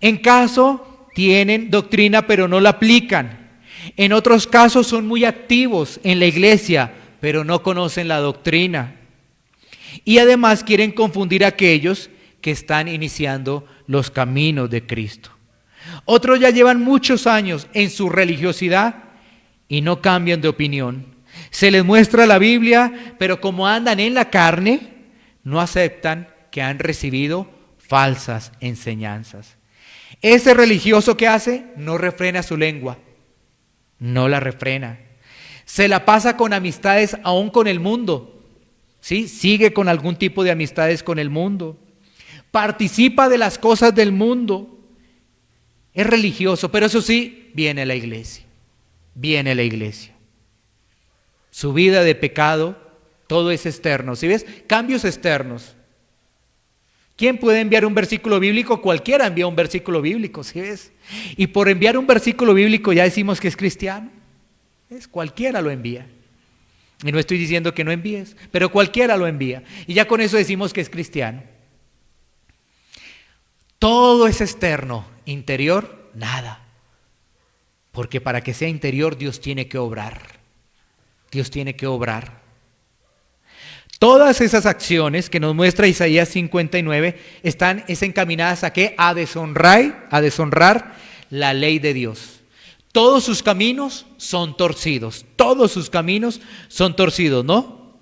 En caso tienen doctrina pero no la aplican. En otros casos son muy activos en la iglesia, pero no conocen la doctrina. Y además quieren confundir a aquellos que están iniciando los caminos de Cristo. Otros ya llevan muchos años en su religiosidad y no cambian de opinión. Se les muestra la Biblia, pero como andan en la carne, no aceptan que han recibido falsas enseñanzas. Ese religioso que hace no refrena su lengua. No la refrena. Se la pasa con amistades aún con el mundo. ¿Sí? Sigue con algún tipo de amistades con el mundo. Participa de las cosas del mundo. Es religioso, pero eso sí, viene a la iglesia. Viene a la iglesia. Su vida de pecado, todo es externo. ¿Sí ves? Cambios externos. ¿Quién puede enviar un versículo bíblico? Cualquiera envía un versículo bíblico, ¿sí ves? Y por enviar un versículo bíblico ya decimos que es cristiano. ¿Ves? Cualquiera lo envía. Y no estoy diciendo que no envíes, pero cualquiera lo envía. Y ya con eso decimos que es cristiano. Todo es externo, interior, nada. Porque para que sea interior Dios tiene que obrar. Dios tiene que obrar. Todas esas acciones que nos muestra Isaías 59 están encaminadas a ¿qué? A deshonrar la ley de Dios. Todos sus caminos son torcidos. Todos sus caminos son torcidos, ¿no?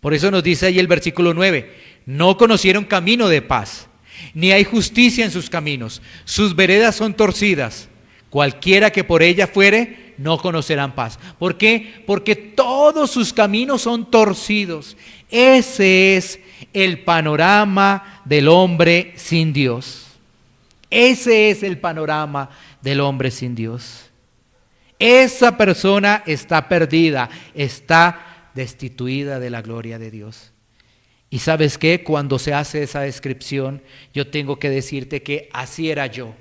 Por eso nos dice ahí el versículo 9. No conocieron camino de paz, ni hay justicia en sus caminos. Sus veredas son torcidas. Cualquiera que por ella fuere, no conocerán paz. ¿Por qué? Porque todos sus caminos son torcidos. Ese es el panorama del hombre sin Dios. Ese es el panorama del hombre sin Dios. Esa persona está perdida, está destituida de la gloria de Dios. Y ¿sabes qué? Cuando se hace esa descripción, yo tengo que decirte que así era yo.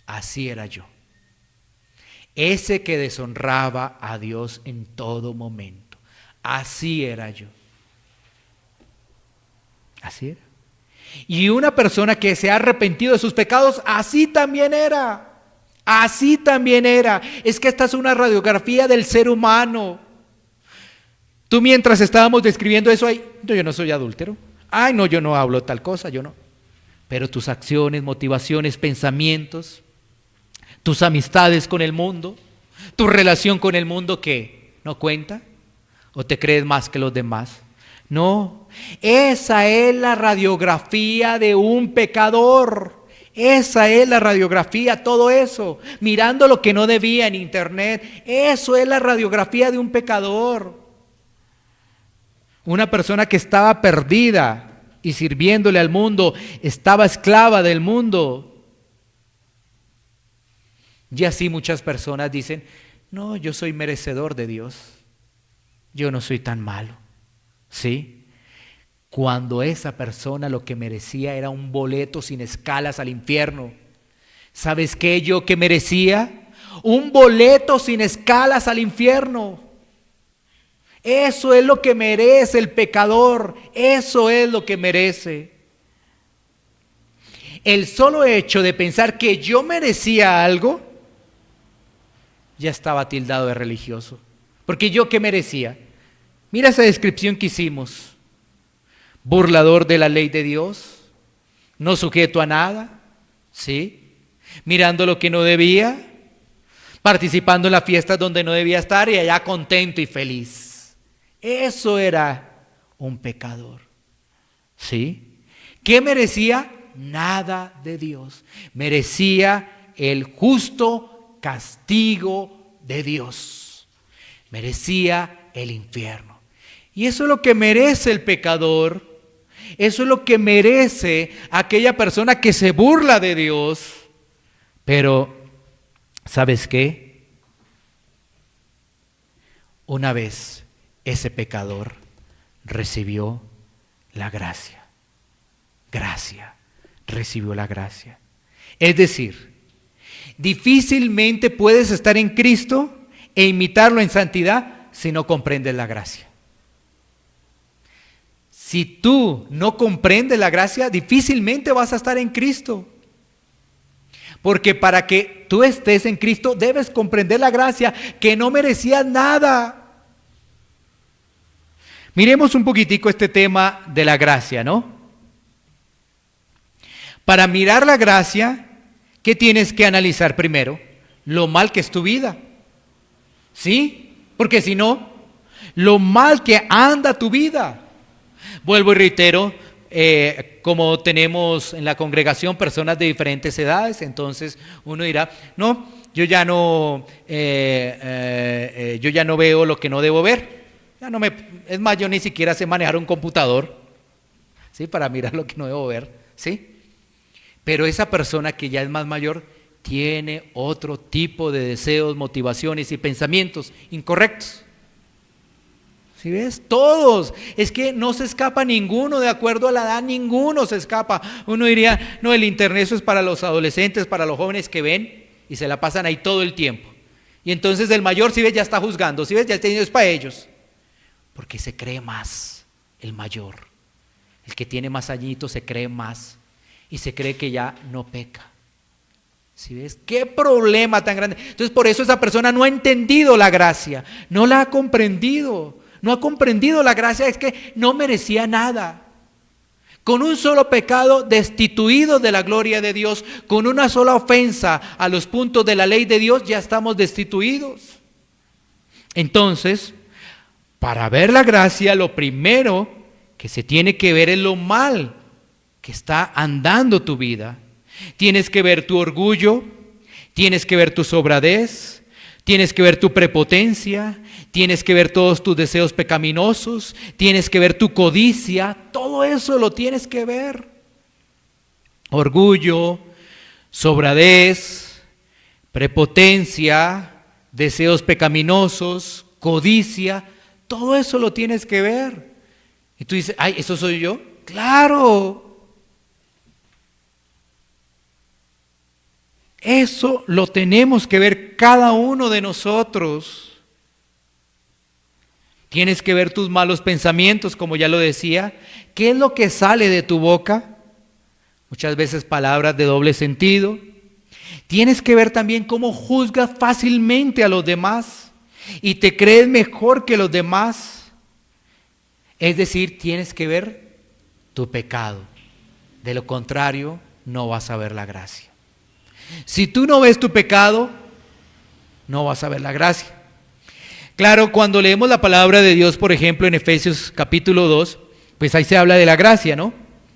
Así era yo. Ese que deshonraba a Dios en todo momento. Así era yo. Así era. Y una persona que se ha arrepentido de sus pecados, así también era. Así también era. Es que esta es una radiografía del ser humano. Tú mientras estábamos describiendo eso, ay, no, yo no soy adúltero. Ay, no, yo no hablo tal cosa, yo no. Pero tus acciones, motivaciones, pensamientos, tus amistades con el mundo, tu relación con el mundo, ¿qué? ¿No cuenta? ¿O te crees más que los demás? No, esa es la radiografía de un pecador. Esa es la radiografía, todo eso. Mirando lo que no debía en internet. Eso es la radiografía de un pecador. Una persona que estaba perdida y sirviéndole al mundo, estaba esclava del mundo. Y así muchas personas dicen, no, yo soy merecedor de Dios. Yo no soy tan malo. ¿Sí? Cuando esa persona lo que merecía era un boleto sin escalas al infierno. ¿Sabes qué yo que merecía? Un boleto sin escalas al infierno. Eso es lo que merece el pecador. Eso es lo que merece. El solo hecho de pensar que yo merecía algo, ya estaba tildado de religioso. Porque yo qué merecía. Mira esa descripción que hicimos. Burlador de la ley de Dios, no sujeto a nada, ¿sí? Mirando lo que no debía, participando en las fiestas donde no debía estar y allá contento y feliz. Eso era un pecador, ¿sí? ¿Qué merecía? Nada de Dios. Merecía el justo castigo de Dios. Merecía el infierno. Y eso es lo que merece el pecador. Eso es lo que merece aquella persona que se burla de Dios. Pero, ¿sabes qué? Una vez ese pecador recibió la gracia. Recibió la gracia. Es decir, difícilmente puedes estar en Cristo e imitarlo en santidad si no comprendes la gracia. Si tú no comprendes la gracia, difícilmente vas a estar en Cristo. Porque para que tú estés en Cristo, debes comprender la gracia, que no merecías nada. Miremos un poquitico este tema de la gracia, ¿no? Para mirar la gracia, ¿qué tienes que analizar primero? Lo mal que es tu vida. ¿Sí? Porque si no, lo mal que anda tu vida. Vuelvo y reitero, como tenemos en la congregación personas de diferentes edades, entonces uno dirá, no, yo ya no veo lo que no debo ver. Es más, yo ni siquiera sé manejar un computador, ¿sí? Para mirar lo que no debo ver, ¿sí? Pero esa persona que ya es más mayor tiene otro tipo de deseos, motivaciones y pensamientos incorrectos. ¿Sí ves? Todos. Es que no se escapa ninguno, de acuerdo a la edad, ninguno se escapa. Uno diría, no, el internet eso es para los adolescentes, para los jóvenes que ven y se la pasan ahí todo el tiempo. Y entonces el mayor, si ves, ya está juzgando, si ves, ya está diciendo, es para ellos. Porque se cree más el mayor. El que tiene más añitos se cree más y se cree que ya no peca. ¿Sí ves? ¿Qué problema tan grande? Entonces por eso esa persona no ha entendido la gracia, no la ha comprendido. No ha comprendido la gracia, es que no merecía nada. Con un solo pecado destituidos de la gloria de Dios, con una sola ofensa a los puntos de la ley de Dios, ya estamos destituidos. Entonces, para ver la gracia, lo primero que se tiene que ver es lo mal que está andando tu vida. Tienes que ver tu orgullo, tienes que ver tu sobradez, tienes que ver tu prepotencia, tienes que ver todos tus deseos pecaminosos, tienes que ver tu codicia, todo eso lo tienes que ver. Orgullo, sobradez, prepotencia, deseos pecaminosos, codicia, todo eso lo tienes que ver. Y tú dices, ay, ¿eso soy yo? ¡Claro! Eso lo tenemos que ver cada uno de nosotros. Tienes que ver tus malos pensamientos, como ya lo decía. ¿Qué es lo que sale de tu boca? Muchas veces palabras de doble sentido. Tienes que ver también cómo juzgas fácilmente a los demás y te crees mejor que los demás. Es decir, tienes que ver tu pecado. De lo contrario, no vas a ver la gracia. Si tú no ves tu pecado, no vas a ver la gracia. Claro, cuando leemos la palabra de Dios, por ejemplo, en Efesios capítulo 2, pues ahí se habla de la gracia, ¿no?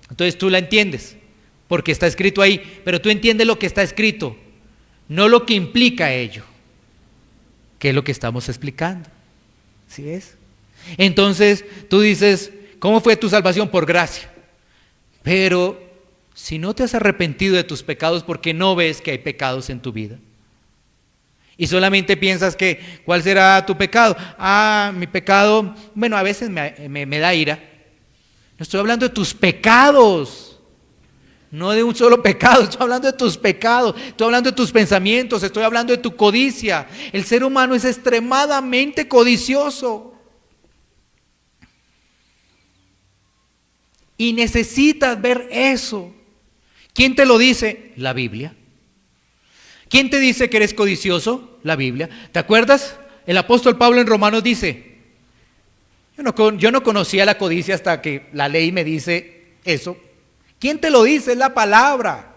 Entonces tú la entiendes, porque está escrito ahí, pero tú entiendes lo que está escrito, no lo que implica ello, que es lo que estamos explicando. ¿Sí ves? Entonces tú dices, ¿cómo fue tu salvación? Por gracia. Pero si no te has arrepentido de tus pecados, porque no ves que hay pecados en tu vida, y solamente piensas que, ¿cuál será tu pecado? Mi pecado, bueno, a veces me da ira. No estoy hablando de tus pecados, no de un solo pecado, estoy hablando de tus pecados, estoy hablando de tus pensamientos, estoy hablando de tu codicia. El ser humano es extremadamente codicioso. Y necesitas ver eso. ¿Quién te lo dice? La Biblia. ¿Quién te dice que eres codicioso? La Biblia. ¿Te acuerdas? El apóstol Pablo en Romanos dice, yo no conocía la codicia hasta que la ley me dice eso. ¿Quién te lo dice? Es la palabra.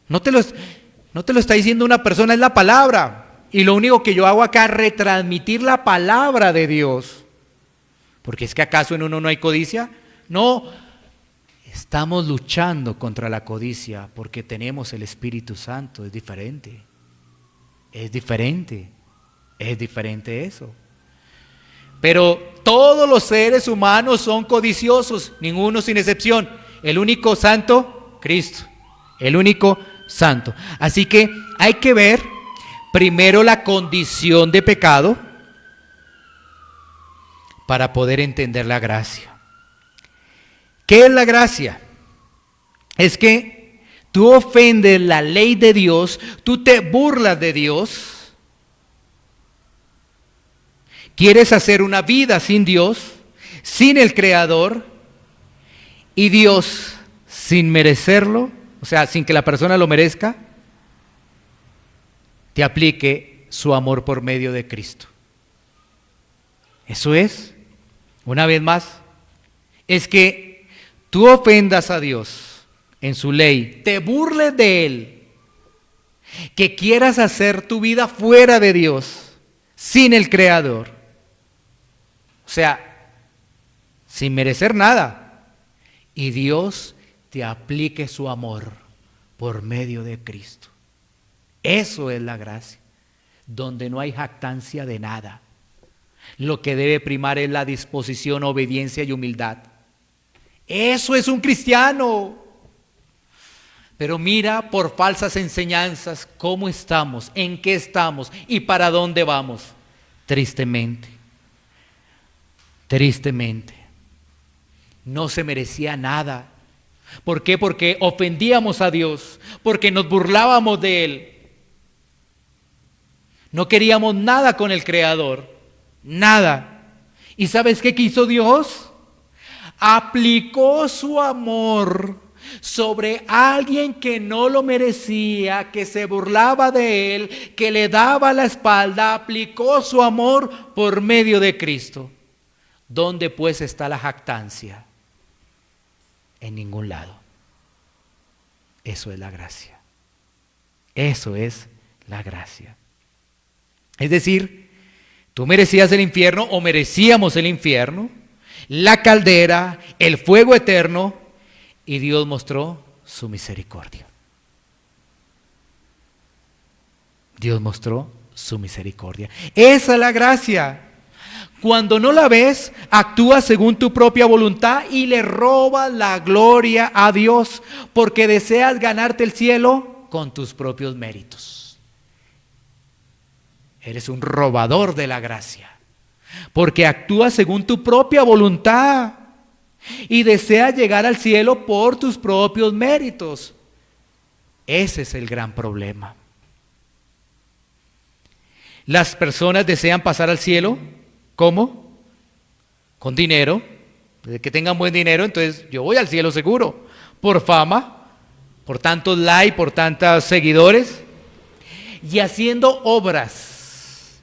No te lo está diciendo una persona, es la palabra. Y lo único que yo hago acá es retransmitir la palabra de Dios. Porque es que ¿acaso en uno no hay codicia? No, estamos luchando contra la codicia porque tenemos el Espíritu Santo. Es diferente. Es diferente. Es diferente eso. Pero todos los seres humanos son codiciosos, ninguno sin excepción. El único santo, Cristo. El único santo. Así que hay que ver primero la condición de pecado para poder entender la gracia. ¿Qué es la gracia? Es que tú ofendes la ley de Dios, tú te burlas de Dios, quieres hacer una vida sin Dios, sin el Creador, y Dios, sin merecerlo, o sea, sin que la persona lo merezca, te aplique su amor por medio de Cristo. Eso es, una vez más, es que tú ofendas a Dios en su ley, te burles de Él, que quieras hacer tu vida fuera de Dios, sin el Creador, o sea, sin merecer nada, y Dios te aplique su amor por medio de Cristo. Eso es la gracia, donde no hay jactancia de nada. Lo que debe primar es la disposición, obediencia y humildad. Eso es un cristiano. Pero mira por falsas enseñanzas cómo estamos, en qué estamos y para dónde vamos. Tristemente. Tristemente. No se merecía nada. ¿Por qué? Porque ofendíamos a Dios, porque nos burlábamos de Él. No queríamos nada con el Creador. Nada. ¿Y sabes qué hizo Dios? Aplicó su amor sobre alguien que no lo merecía, que se burlaba de él, que le daba la espalda. Aplicó su amor por medio de Cristo. ¿Dónde pues está la jactancia? En ningún lado. Eso es la gracia. Eso es la gracia. Es decir, tú merecías el infierno o merecíamos el infierno, la caldera, el fuego eterno, y Dios mostró su misericordia. Dios mostró su misericordia. Esa es la gracia. Cuando no la ves, actúas según tu propia voluntad y le robas la gloria a Dios porque deseas ganarte el cielo con tus propios méritos. Eres un robador de la gracia porque actúas según tu propia voluntad y deseas llegar al cielo por tus propios méritos. Ese es el gran problema. Las personas desean pasar al cielo, ¿cómo? Con dinero, que tengan buen dinero, entonces yo voy al cielo seguro, por fama, por tantos likes, por tantos seguidores, y haciendo obras.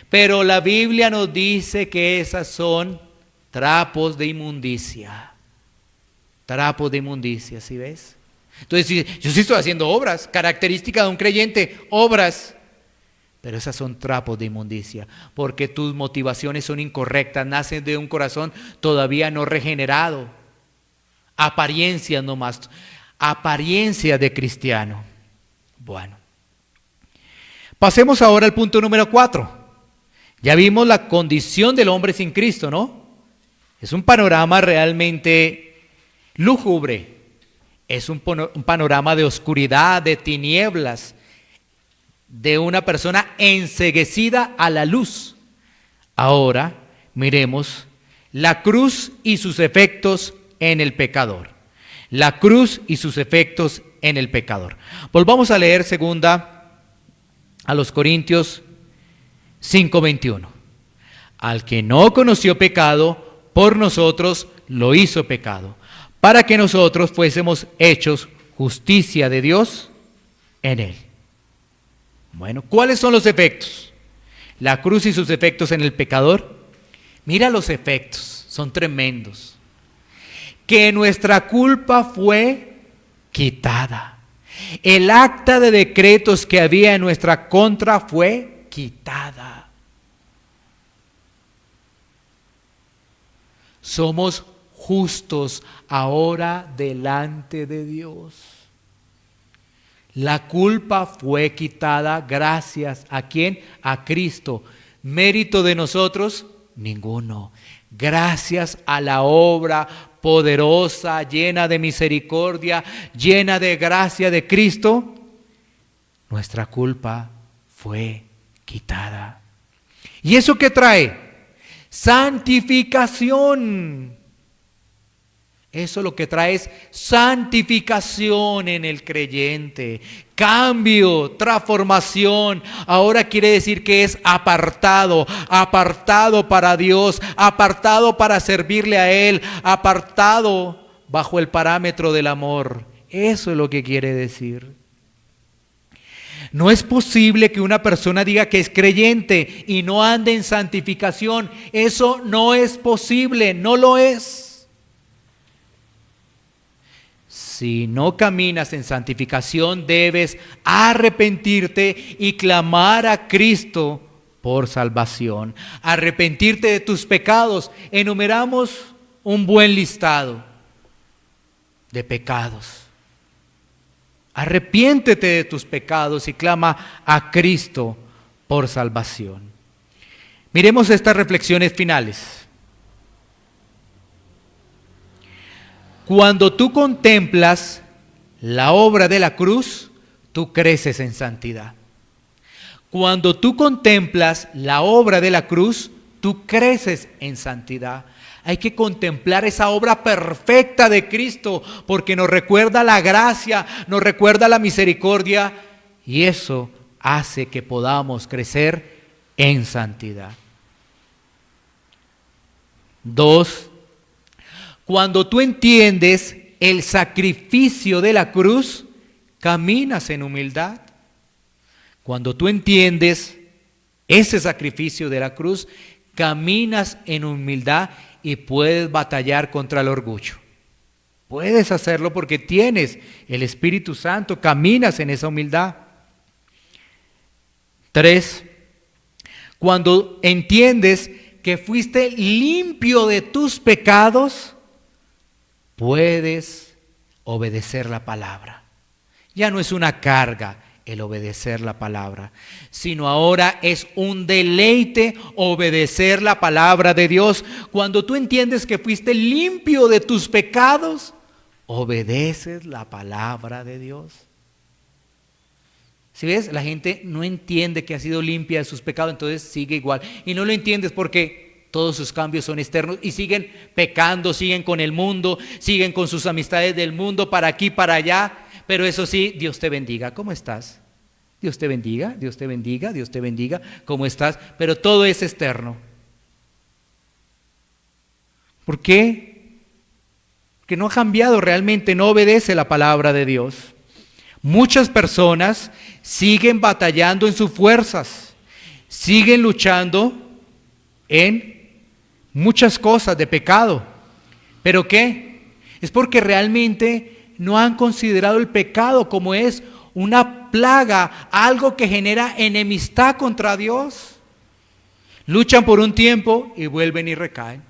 Pero la Biblia nos dice que esas son trapos de inmundicia. Trapos de inmundicia, ¿sí ves? Entonces, yo sí estoy haciendo obras, característica de un creyente, obras. Pero esas son trapos de inmundicia, porque tus motivaciones son incorrectas, nacen de un corazón todavía no regenerado. Apariencias nomás, apariencia de cristiano. Bueno, pasemos ahora al punto número 4. Ya vimos la condición del hombre sin Cristo, ¿no? Es un panorama realmente lúgubre, es un panorama de oscuridad, de tinieblas, de una persona enceguecida a la luz. Ahora miremos la cruz y sus efectos en el pecador. La cruz y sus efectos en el pecador. Volvamos a leer segunda a los Corintios 5:21. Al que no conoció pecado, por nosotros lo hizo pecado, para que nosotros fuésemos hechos justicia de Dios en él. Bueno, ¿cuáles son los efectos? La cruz y sus efectos en el pecador. Mira los efectos, son tremendos. Que nuestra culpa fue quitada. El acta de decretos que había en nuestra contra fue quitada. Somos justos ahora delante de Dios. La culpa fue quitada gracias a ¿quién? A Cristo. ¿Mérito de nosotros? Ninguno. Gracias a la obra poderosa, llena de misericordia, llena de gracia de Cristo, nuestra culpa fue quitada. ¿Y eso qué trae? Santificación. Eso lo que trae es santificación en el creyente, cambio, transformación. Ahora quiere decir que es apartado, apartado para Dios, apartado para servirle a Él, apartado bajo el parámetro del amor. Eso es lo que quiere decir. No es posible que una persona diga que es creyente y no ande en santificación. Eso no es posible, no lo es. Si no caminas en santificación, debes arrepentirte y clamar a Cristo por salvación. Arrepentirte de tus pecados. Enumeramos un buen listado de pecados. Arrepiéntete de tus pecados y clama a Cristo por salvación. Miremos estas reflexiones finales. Cuando tú contemplas la obra de la cruz, tú creces en santidad. Cuando tú contemplas la obra de la cruz, tú creces en santidad. Hay que contemplar esa obra perfecta de Cristo porque nos recuerda la gracia, nos recuerda la misericordia y eso hace que podamos crecer en santidad. 2. Cuando tú entiendes el sacrificio de la cruz, caminas en humildad. Cuando tú entiendes ese sacrificio de la cruz, caminas en humildad y puedes batallar contra el orgullo. Puedes hacerlo porque tienes el Espíritu Santo, caminas en esa humildad. 3. Cuando entiendes que fuiste limpio de tus pecados, puedes obedecer la palabra. Ya no es una carga el obedecer la palabra, sino ahora es un deleite obedecer la palabra de Dios. Cuando tú entiendes que fuiste limpio de tus pecados, obedeces la palabra de Dios. Si ves, la gente no entiende que ha sido limpia de sus pecados, entonces sigue igual. Y no lo entiendes porque todos sus cambios son externos y siguen pecando, siguen con el mundo, siguen con sus amistades del mundo para aquí, para allá. Pero eso sí, Dios te bendiga. ¿Cómo estás? Dios te bendiga, Dios te bendiga, Dios te bendiga. ¿Cómo estás? Pero todo es externo. ¿Por qué? Porque no ha cambiado realmente, no obedece la palabra de Dios. Muchas personas siguen batallando en sus fuerzas, siguen luchando en muchas cosas de pecado. ¿Pero qué? Es porque realmente no han considerado el pecado como es una plaga, algo que genera enemistad contra Dios. Luchan por un tiempo y vuelven y recaen.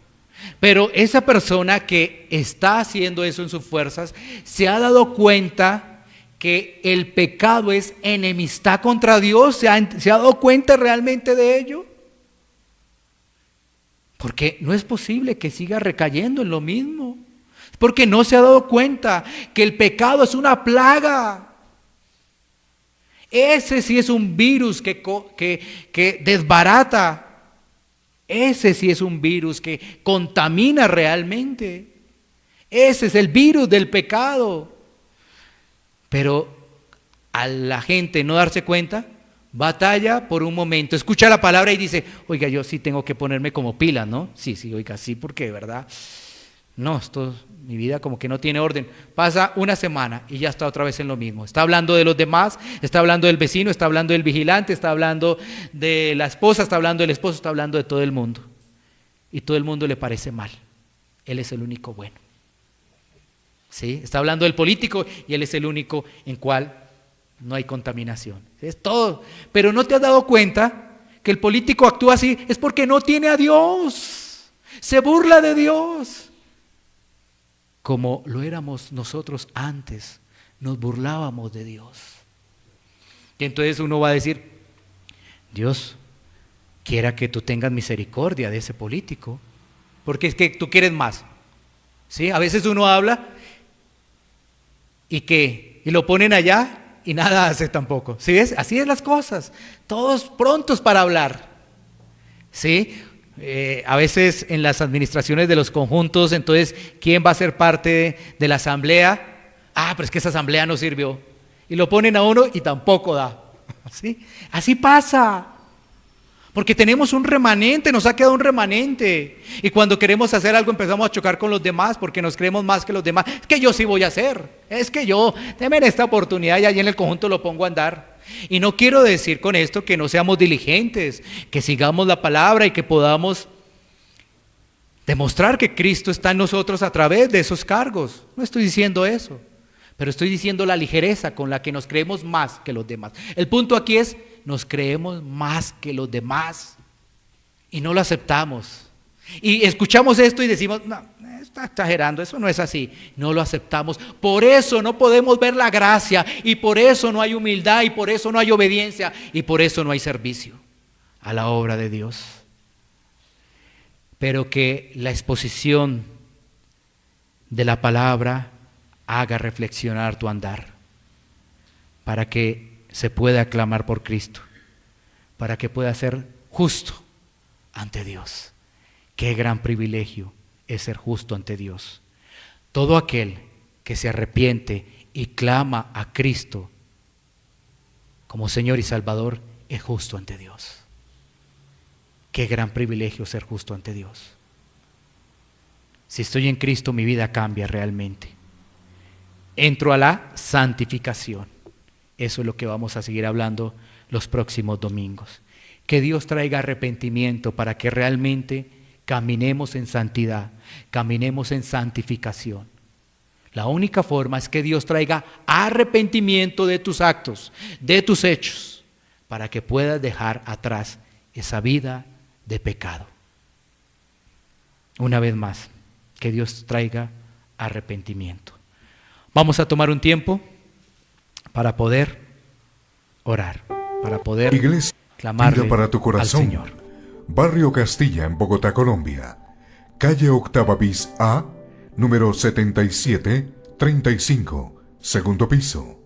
Pero esa persona que está haciendo eso en sus fuerzas se ha dado cuenta que el pecado es enemistad contra Dios. ¿Se ha dado cuenta realmente de ello? Porque no es posible que siga recayendo en lo mismo. Porque no se ha dado cuenta que el pecado es una plaga. Ese sí es un virus que desbarata. Ese sí es un virus que contamina realmente. Ese es el virus del pecado. Pero a la gente no darse cuenta, batalla por un momento, escucha la palabra y dice, oiga, yo sí tengo que ponerme como pila, ¿no? Sí, oiga, sí, porque de verdad, no, mi vida como que no tiene orden. Pasa una semana y ya está otra vez en lo mismo. Está hablando de los demás, está hablando del vecino, está hablando del vigilante, está hablando de la esposa, está hablando del esposo, está hablando de todo el mundo. Y todo el mundo le parece mal. Él es el único bueno. ¿Sí? Está hablando del político y él es el único en cual no hay contaminación. Es todo. Pero no te has dado cuenta que el político actúa así, es porque no tiene a Dios. Se burla de Dios. Como lo éramos nosotros antes, nos burlábamos de Dios. Y entonces uno va a decir, Dios, quiera que tú tengas misericordia de ese político, porque es que tú quieres más. ¿Sí? A veces uno habla y lo ponen allá y nada hace tampoco. ¿Sí ves? Así es las cosas. Todos prontos para hablar. ¿Sí? A veces en las administraciones de los conjuntos, entonces, ¿quién va a ser parte de la asamblea? Pero es que esa asamblea no sirvió. Y lo ponen a uno y tampoco da. ¿Sí? Así pasa. Porque tenemos un remanente, nos ha quedado un remanente. Y cuando queremos hacer algo empezamos a chocar con los demás porque nos creemos más que los demás. Es que yo sí voy a hacer. Es que yo, denme esta oportunidad y allí en el conjunto lo pongo a andar. Y no quiero decir con esto que no seamos diligentes, que sigamos la palabra y que podamos demostrar que Cristo está en nosotros a través de esos cargos. No estoy diciendo eso, pero estoy diciendo la ligereza con la que nos creemos más que los demás. El punto aquí es, nos creemos más que los demás y no lo aceptamos. Y escuchamos esto y decimos, no, está exagerando, eso no es así. No lo aceptamos. Por eso no podemos ver la gracia y por eso no hay humildad y por eso no hay obediencia y por eso no hay servicio a la obra de Dios. Pero que la exposición de la palabra haga reflexionar tu andar para que se pueda clamar por Cristo, para que pueda ser justo ante Dios. Qué gran privilegio es ser justo ante Dios. Todo aquel que se arrepiente y clama a Cristo como Señor y Salvador es justo ante Dios. Qué gran privilegio ser justo ante Dios. Si estoy en Cristo, mi vida cambia realmente. Entro a la santificación. Eso es lo que vamos a seguir hablando los próximos domingos. Que Dios traiga arrepentimiento para que realmente caminemos en santidad, caminemos en santificación. La única forma es que Dios traiga arrepentimiento de tus actos, de tus hechos, para que puedas dejar atrás esa vida de pecado. Una vez más, que Dios traiga arrepentimiento. Vamos a tomar un tiempo para poder orar, para poder Iglesia clamarle para tu corazón. al Señor. Barrio Castilla en Bogotá, Colombia. Calle Octava bis A, número 7735, segundo piso.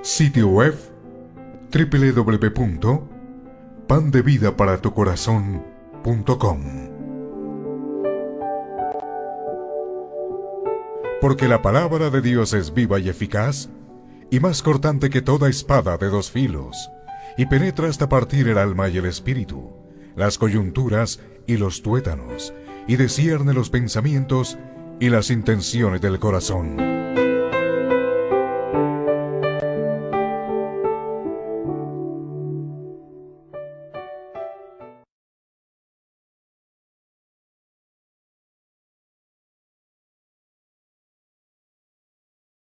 Sitio web www.pandevidaparatucorazon.com. Porque la palabra de Dios es viva y eficaz, y más cortante que toda espada de dos filos, y penetra hasta partir el alma y el espíritu, las coyunturas y los tuétanos, y discierne los pensamientos y las intenciones del corazón.